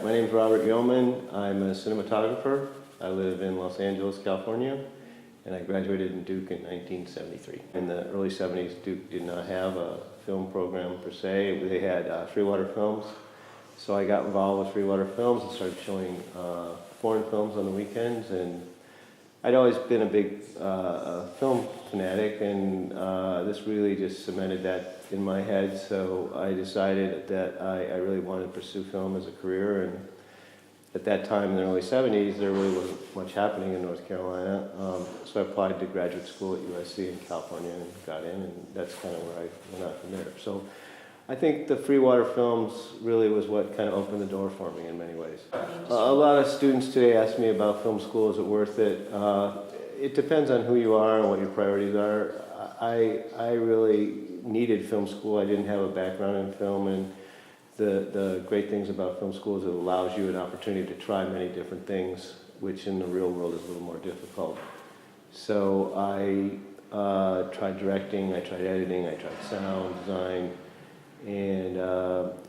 My name is Robert Yeoman. I'm a cinematographer. I live in Los Angeles, California, and I graduated in Duke in 1973. In the early 70s, Duke did not have a film program per se. They had Freewater Films. So I got involved with Freewater Films and started showing foreign films on the weekends. And I'd always been a big film fanatic, and this really just cemented that in my head. So I decided that I really wanted to pursue film as a career. And at that time, in the early 70s, there really wasn't much happening in North Carolina. So I applied to graduate school at USC in California and got in, and that's kind of where I went out from there. So I think the Freewater Films really was what kind of opened the door for me in many ways. A lot of students today ask me about film school, is it worth it? It depends on who you are and what your priorities are. I really needed film school. I didn't have a background in film, and the great things about film school is it allows you an opportunity to try many different things, which in the real world is a little more difficult. So I tried directing, I tried editing, I tried sound design, and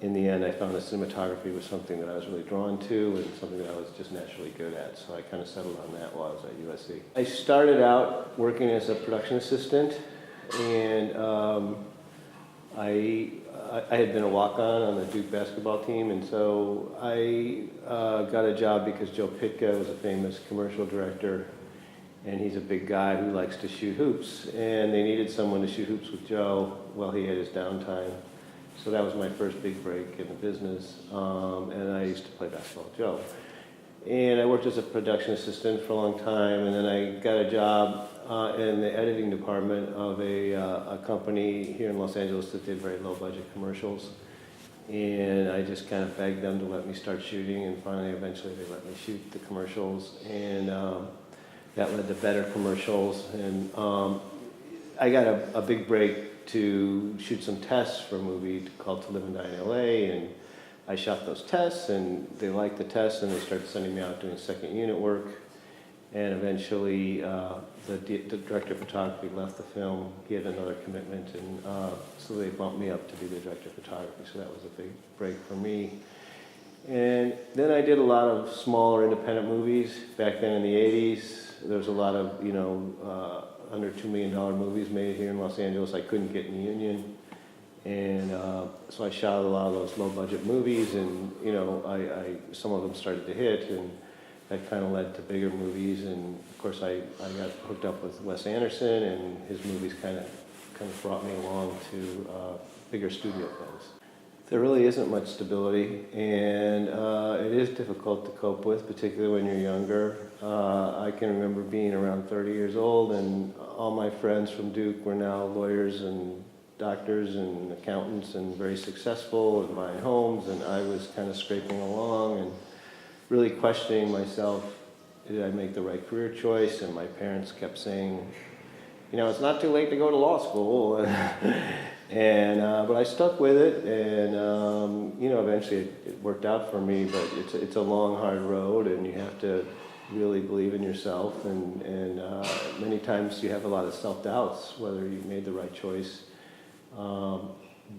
in the end I found that cinematography was something that I was really drawn to and something that I was just naturally good at. So I kind of settled on that while I was at USC. I started out working as a production assistant, and I had been a walk-on the Duke basketball team, and so I got a job because Joe Pitka was a famous commercial director, and he's a big guy who likes to shoot hoops, and they needed someone to shoot hoops with Joe while he had his downtime. So that was my first big break in the business, and I used to play basketball with Joe. And I worked as a production assistant for a long time, and then I got a job in the editing department of a company here in Los Angeles that did very low budget commercials. And I just kind of begged them to let me start shooting, and finally, eventually, they let me shoot the commercials, and that led to better commercials. And I got a big break to shoot some tests for a movie called To Live and Die in LA, and I shot those tests, and they liked the tests, and they started sending me out doing second unit work. And eventually, the director of photography left the film. He had another commitment, and so they bumped me up to be the director of photography. So that was a big break for me. And then I did a lot of smaller independent movies. Back then in the 80s, there was a lot of, under $2 million movies made here in Los Angeles. I couldn't get in the union. And so I shot a lot of those low-budget movies, and some of them started to hit, and that kind of led to bigger movies. And of course, I got hooked up with Wes Anderson, and his movies kind of brought me along to bigger studio films. There really isn't much stability, and it is difficult to cope with, particularly when you're younger. I can remember being around 30 years old, and all my friends from Duke were now lawyers and doctors and accountants and very successful and buying homes, and I was kind of scraping along and really questioning myself, did I make the right career choice? And my parents kept saying, it's not too late to go to law school. But I stuck with it, and eventually it worked out for me, but it's a long, hard road, and you have to really believe in yourself, and many times you have a lot of self-doubts whether you made the right choice.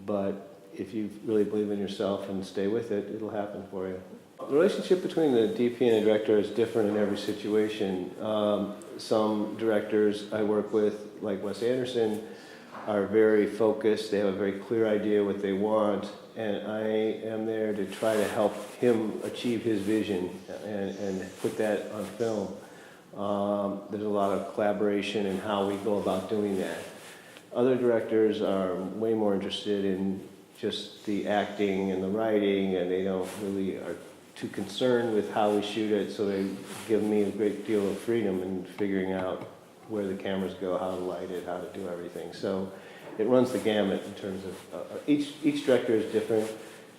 But if you really believe in yourself and stay with it, it'll happen for you. The relationship between the DP and the director is different in every situation. Some directors I work with, like Wes Anderson, are very focused. They have a very clear idea what they want, and I am there to try to help him achieve his vision and put that on film. There's a lot of collaboration in how we go about doing that. Other directors are way more interested in just the acting and the writing, and they don't really are too concerned with how we shoot it, so they give me a great deal of freedom in figuring out where the cameras go, how to light it, how to do everything. So it runs the gamut in terms of, each director is different.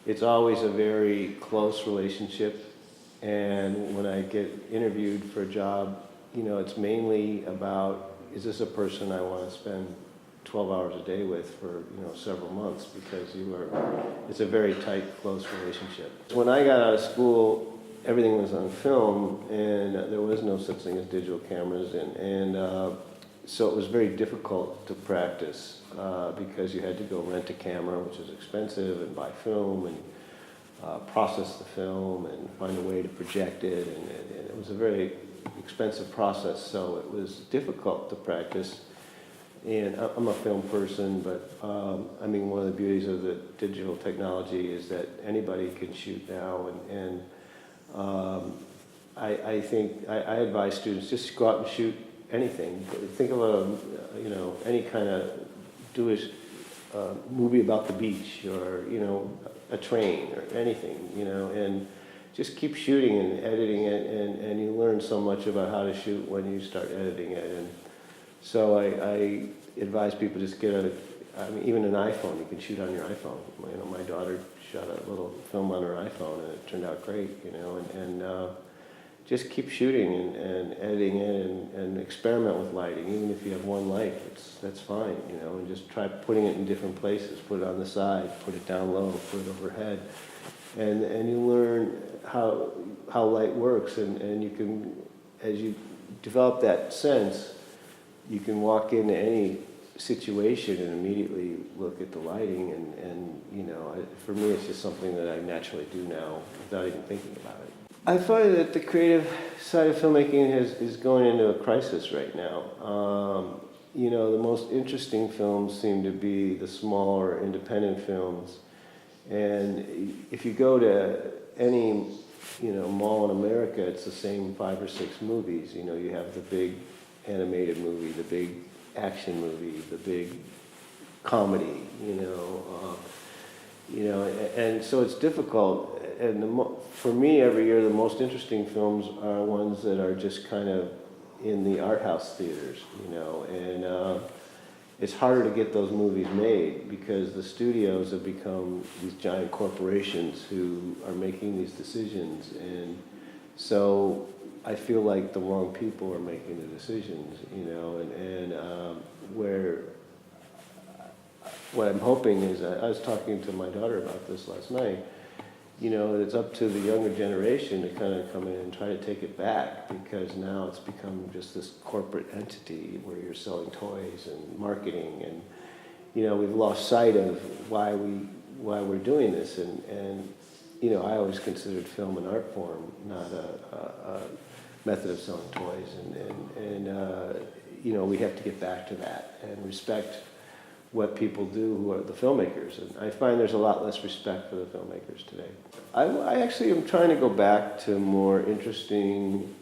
It's always a very close relationship, and when I get interviewed for a job, it's mainly about, is this a person I want to spend 12 hours a day with for several months, because it's a very tight, close relationship. When I got out of school, everything was on film, and there was no such thing as digital cameras, and so it was very difficult to practice because you had to go rent a camera, which is expensive, and buy film, and process the film and find a way to project it, and it was a very expensive process, so it was difficult to practice. And I'm a film person, but I mean, one of the beauties of the digital technology is that anybody can shoot now, and I think I advise students just go out and shoot anything. Think of any kind of movie about the beach, or a train or anything, and just keep shooting and editing it, and you learn so much about how to shoot when you start editing it. And so I advise people just get even an iPhone. You can shoot on your iPhone. My daughter shot a little film on her iPhone, and it turned out great. And just keep shooting and editing it, and experiment with lighting. Even if you have one light, that's fine. And just try putting it in different places. Put it on the side, put it down low, put it overhead, and you learn how light works, and you can, as you develop that sense, you can walk into any situation and immediately look at the lighting, and for me, it's just something that I naturally do now without even thinking about it. I find that the creative side of filmmaking is going into a crisis right now. The most interesting films seem to be the smaller independent films, and if you go to any mall in America, it's the same 5 or 6 movies. You have the big animated movie, the big action movie, the big comedy, and so it's difficult. And for me, every year, the most interesting films are ones that are just kind of in the art house theaters, and it's harder to get those movies made because the studios have become these giant corporations who are making these decisions, and so I feel like the wrong people are making the decisions, and where what I'm hoping is, I was talking to my daughter about this last night, it's up to the younger generation to kind of come in and try to take it back, because now it's become just this corporate entity where you're selling toys and marketing, and we've lost sight of why we're doing this, and I always considered film an art form, not a method of selling toys, and we have to get back to that and respect what people do who are the filmmakers. And I find there's a lot less respect for the filmmakers today. I actually am trying to go back to more interesting,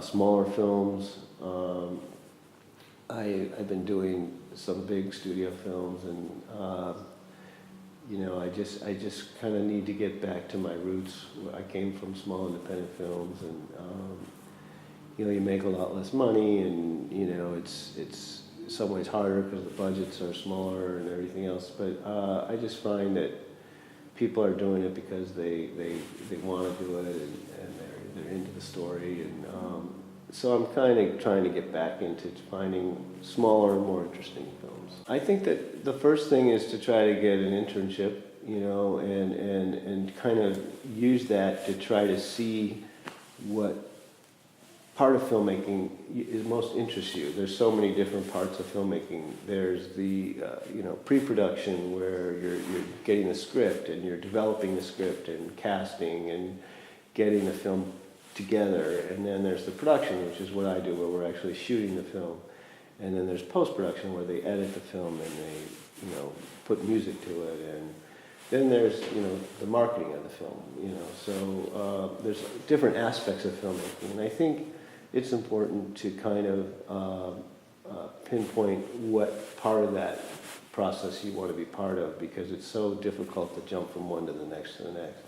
smaller films. I've been doing some big studio films, and I just kind of need to get back to my roots. I came from small independent films, and you make a lot less money, and it's in some ways harder because the budgets are smaller and everything else. But I just find that people are doing it because they want to do it, and they're into the story, and so I'm kind of trying to get back into finding smaller and more interesting films. I think that the first thing is to try to get an internship, and kind of use that to try to see what part of filmmaking is most interests you. There's so many different parts of filmmaking. There's the pre-production, where you're getting the script and you're developing the script and casting and getting the film together. And then there's the production, which is what I do, where we're actually shooting the film. And then there's post-production, where they edit the film and they put music to it. And then there's the marketing of the film. So there's different aspects of filmmaking, and I think it's important to kind of pinpoint what part of that process you want to be part of, because it's so difficult to jump from one to the next to the next.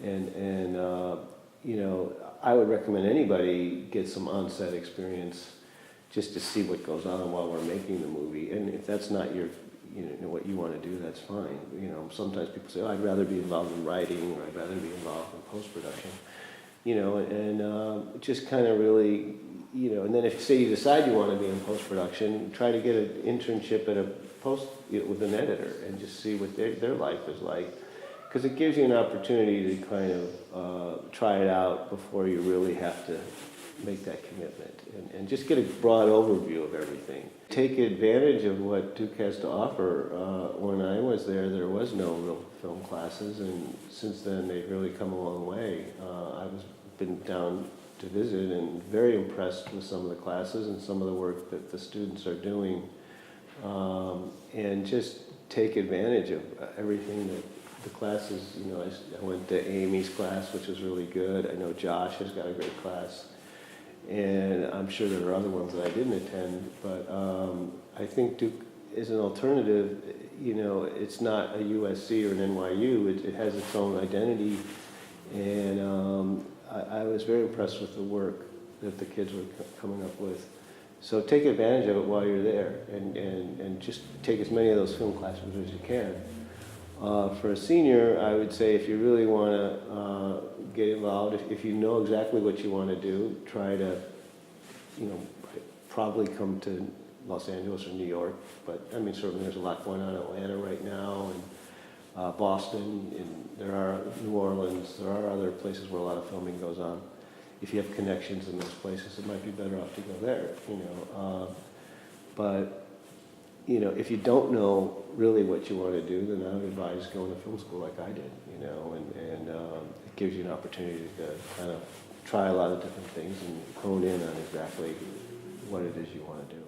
And I would recommend anybody get some on-set experience just to see what goes on while we're making the movie. And if that's not your what you want to do, that's fine. Sometimes people say, I'd rather be involved in writing, or I'd rather be involved in post-production. And just kind of really, and then if say you decide you want to be in post-production, try to get an internship at a with an editor, and just see what their life is like, because it gives you an opportunity to kind of try it out before you really have to make that commitment and just get a broad overview of everything. Take advantage of what Duke has to offer. When I was there was no real film classes, and since then they've really come a long way. I've been down to visit and very impressed with some of the classes and some of the work that the students are doing, and just take advantage of everything that the classes, you know, I went to Amy's class, which was really good. I know Josh has got a great class, and I'm sure there are other ones that I didn't attend, but I think Duke is an alternative. You know, it's not a USC or an NYU. It has its own identity, and I was very impressed with the work that the kids were coming up with. So take advantage of it while you're there, and just take as many of those film classes as you can. For a senior, I would say if you really want to get involved, if you know exactly what you want to do, try to, you know, probably come to Los Angeles or New York. But I mean, certainly there's a lot going on in Atlanta right now, and Boston, and there are New Orleans. There are other places where a lot of filming goes on. If you have connections in those places, it might be better off to go there. You know, but you know, if you don't know really what you want to do, then I would advise going to film school like I did, you know, and it gives you an opportunity to kind of try a lot of different things and hone in on exactly what it is you want to do.